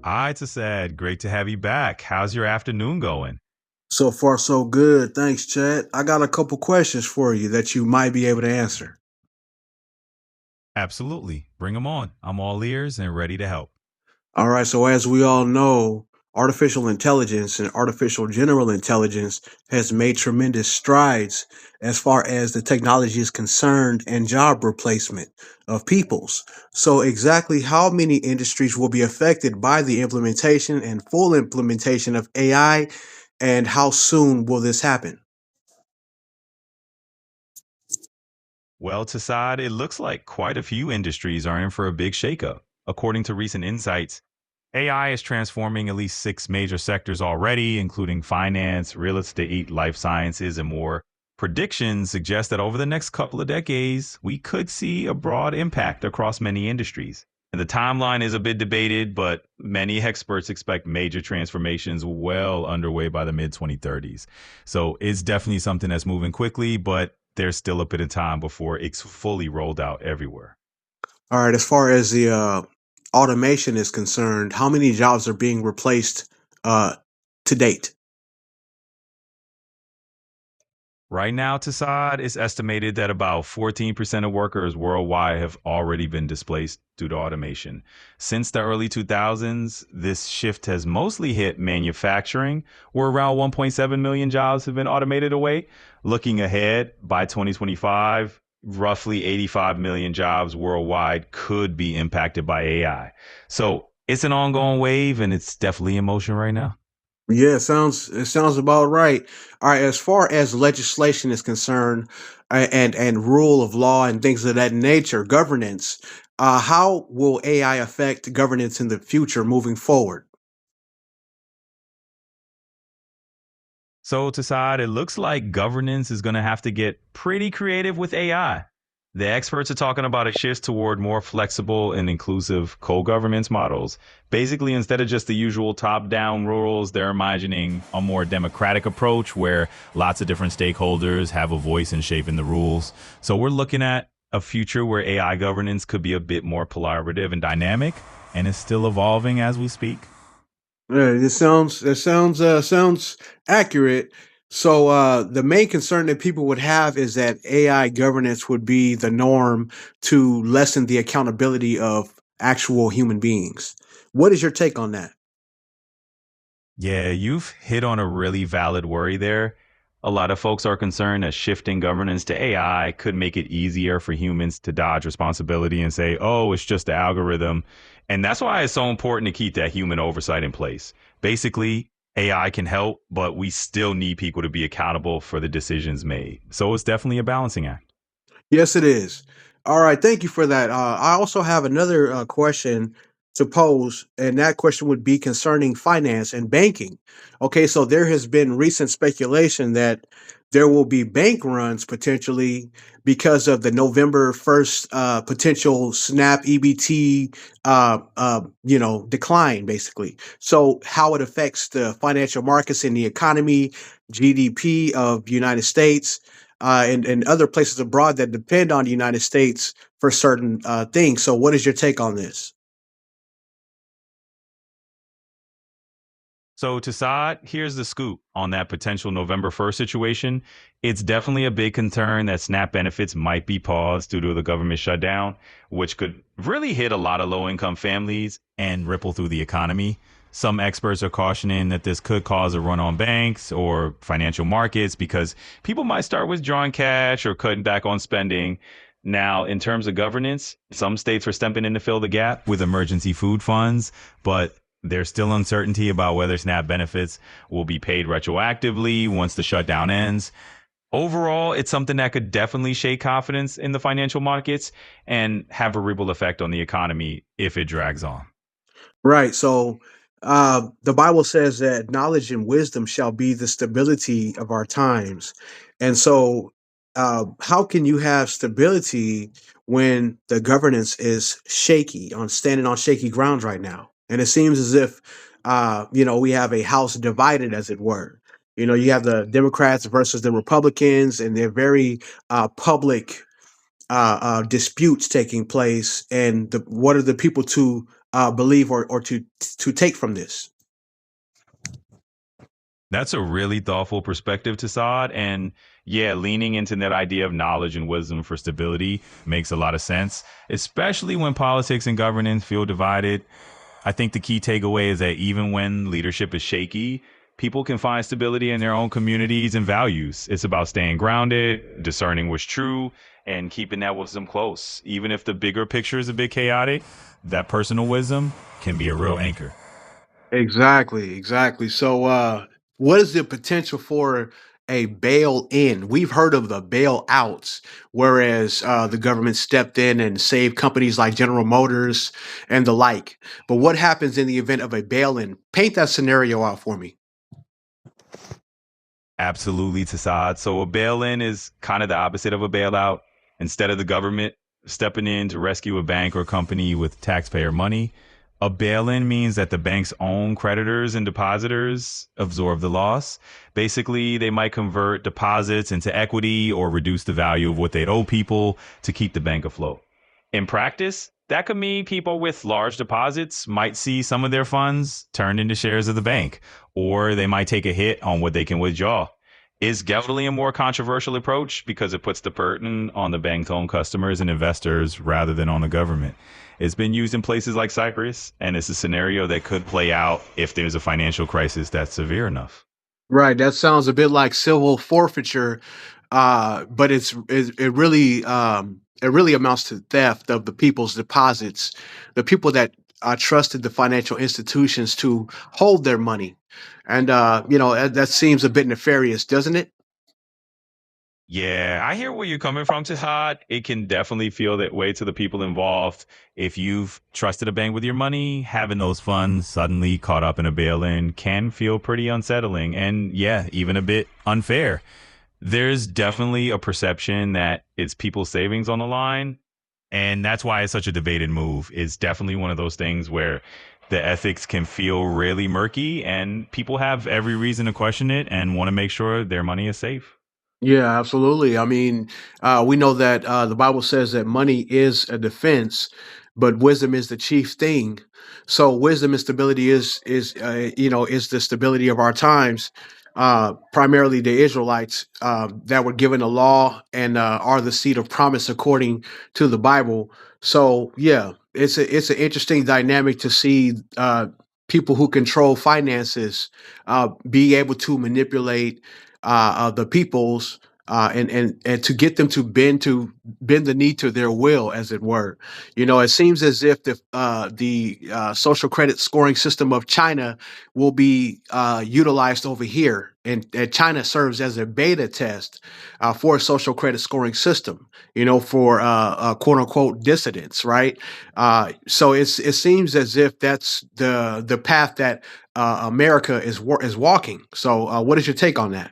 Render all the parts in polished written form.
Hi, Tassad. Great to have you back. How's your afternoon going? So far, so good. Thanks, Chad. I got a couple questions for you that you might be able to answer. Absolutely. Bring them on. I'm all ears and ready to help. All right. So, as we all know, artificial intelligence and artificial general intelligence has made tremendous strides as far as the technology is concerned and job replacement of peoples. So, exactly how many industries will be affected by the implementation and full implementation of AI, and how soon will this happen? Well, Tassad, it looks like quite a few industries are in for a big shakeup. According to recent insights, AI is transforming at least six major sectors already, including finance, real estate, life sciences, and more. Predictions suggest that over the next couple of decades, we could see a broad impact across many industries. And the timeline is a bit debated, but many experts expect major transformations well underway by the mid 2030s. So it's definitely something that's moving quickly, but there's still a bit of time before it's fully rolled out everywhere. All right, as far as the automation is concerned, how many jobs are being replaced uh, to date? Right now, Tassad, it's estimated that about 14% of workers worldwide have already been displaced due to automation. Since the early 2000s, this shift has mostly hit manufacturing, where around 1.7 million jobs have been automated away. Looking ahead, by 2025, roughly 85 million jobs worldwide could be impacted by AI. So it's an ongoing wave and it's definitely in motion right now. Yeah, it sounds about right. All right, as far as legislation is concerned, and rule of law and things of that nature, governance, how will AI affect governance in the future moving forward? So, Tassad, it looks like governance is going to have to get pretty creative with AI. The experts are talking about a shift toward more flexible and inclusive co governance models. Basically, instead of just the usual top down rules, they're imagining a more democratic approach where lots of different stakeholders have a voice in shaping the rules. So, we're looking at a future where AI governance could be a bit more collaborative and dynamic, and is still evolving as we speak. It sounds accurate. So the main concern that people would have is that AI governance would be the norm to lessen the accountability of actual human beings. What is your take on that? Yeah, you've hit on a really valid worry there. A lot of folks are concerned that shifting governance to AI could make it easier for humans to dodge responsibility and say, oh, it's just the algorithm. And that's why it's so important to keep that human oversight in place. Basically, AI can help, but we still need people to be accountable for the decisions made. So it's definitely a balancing act. Yes, it is. All right, thank you for that. I also have another question to pose, and that question would be concerning finance and banking. Okay, so there has been recent speculation that there will be bank runs potentially because of the November 1st potential snap EBT decline basically. So how it affects the financial markets and the economy, GDP of the United States, and other places abroad that depend on the United States for certain things. So, what is your take on this? So, Tassad, here's the scoop on that potential November 1st situation. It's definitely a big concern that SNAP benefits might be paused due to the government shutdown, which could really hit a lot of low income families and ripple through the economy. Some experts are cautioning that this could cause a run on banks or financial markets because people might start withdrawing cash or cutting back on spending. Now, in terms of governance, some states are stepping in to fill the gap with emergency food funds, but there's still uncertainty about whether SNAP benefits will be paid retroactively once the shutdown ends. Overall, it's something that could definitely shake confidence in the financial markets and have a ripple effect on the economy if it drags on. Right. So, the Bible says that knowledge and wisdom shall be the stability of our times. And so, how can you have stability when the governance is shaky, on standing on shaky grounds right now? And it seems as if, we have a house divided, as it were. You have the Democrats versus the Republicans, and they're very public disputes taking place, and what are the people to believe or to take from this? That's a really thoughtful perspective, Tassad. And yeah, leaning into that idea of knowledge and wisdom for stability makes a lot of sense, especially when politics and governance feel divided. I think the key takeaway is that even when leadership is shaky, people can find stability in their own communities and values. It's about staying grounded, discerning what's true, and keeping that wisdom close. Even if the bigger picture is a bit chaotic, that personal wisdom can be a real anchor. Exactly, exactly. So, what is the potential for a bail in? We've heard of the bailouts, whereas the government stepped in and saved companies like General Motors and the like. But what happens in the event of a bail in? Paint that scenario out for me. Absolutely, Tassad. So a bail-in is kind of the opposite of a bailout. Instead of the government stepping in to rescue a bank or company with taxpayer money, a bail-in means that the bank's own creditors and depositors absorb the loss. Basically, they might convert deposits into equity or reduce the value of what they'd owe people to keep the bank afloat. In practice, that could mean people with large deposits might see some of their funds turned into shares of the bank, or they might take a hit on what they can withdraw. Is definitely a more controversial approach because it puts the burden on the bank's own customers and investors rather than on the government. It's been used in places like Cyprus, and it's a scenario that could play out if there's a financial crisis that's severe enough. Right. That sounds a bit like civil forfeiture, but it really amounts to theft of the people's deposits, the people that trusted the financial institutions to hold their money, and that seems a bit nefarious, doesn't it? Yeah, I hear where you're coming from, Tahad. It can definitely feel that way to the people involved. If you've trusted a bank with your money, having those funds suddenly caught up in a bail-in can feel pretty unsettling and, yeah, even a bit unfair. There's definitely a perception that it's people's savings on the line, and that's why it's such a debated move. It's definitely one of those things where the ethics can feel really murky, and people have every reason to question it and want to make sure their money is safe. Yeah, absolutely. I mean, we know that the Bible says that money is a defense, but wisdom is the chief thing. So, wisdom and stability is the stability of our times. Primarily, the Israelites that were given the law and are the seed of promise according to the Bible. So, yeah, it's an interesting dynamic to see people who control finances be able to manipulate the peoples and to get them to bend the knee to their will, as it were. It seems as if the social credit scoring system of China will be utilized over here, and China serves as a beta test for a social credit scoring system. For quote unquote dissidents, right? So it seems as if that's the path that America is walking. So, what is your take on that?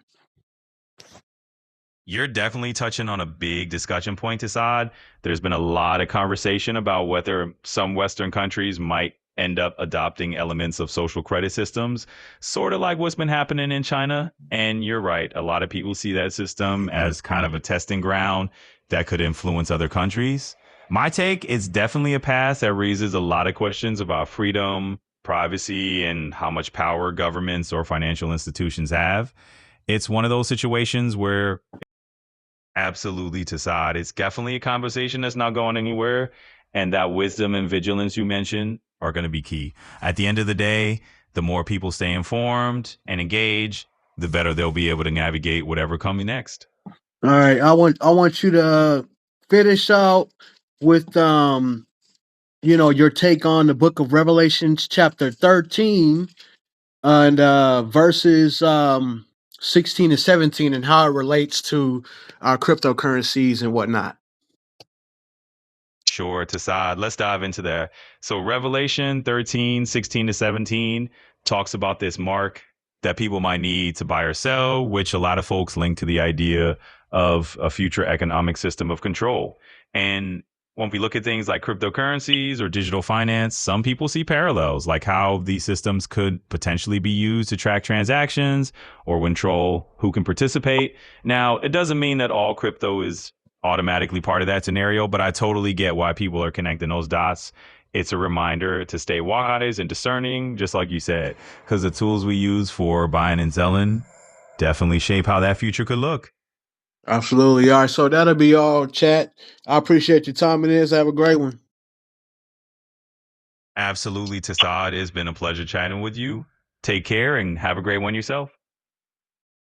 You're definitely touching on a big discussion point, Assad. There's been a lot of conversation about whether some Western countries might end up adopting elements of social credit systems, sort of like what's been happening in China. And you're right, a lot of people see that system as kind of a testing ground that could influence other countries. My take is definitely a path that raises a lot of questions about freedom, privacy, and how much power governments or financial institutions have. It's one of those situations where absolutely, Tassad. It's definitely a conversation that's not going anywhere. And that wisdom and vigilance you mentioned are going to be key. At the end of the day, the more people stay informed and engaged, the better they'll be able to navigate whatever coming next. All right, I want you to finish out with your take on the book of Revelations chapter 13 and verses 16 to 17 and how it relates to cryptocurrencies and whatnot. Sure, Tassad. Let's dive into that. So, Revelation 13, 16 to 17 talks about this mark that people might need to buy or sell, which a lot of folks link to the idea of a future economic system of control. And when we look at things like cryptocurrencies or digital finance, some people see parallels, like how these systems could potentially be used to track transactions or control who can participate. Now, it doesn't mean that all crypto is automatically part of that scenario, but I totally get why people are connecting those dots. it's a reminder to stay wise and discerning, just like you said, because the tools we use for buying and selling definitely shape how that future could look. Absolutely. All right. So that'll be all, chat. I appreciate your time in this. Have a great one. Absolutely, Tassad. It's been a pleasure chatting with you. Take care and have a great one yourself.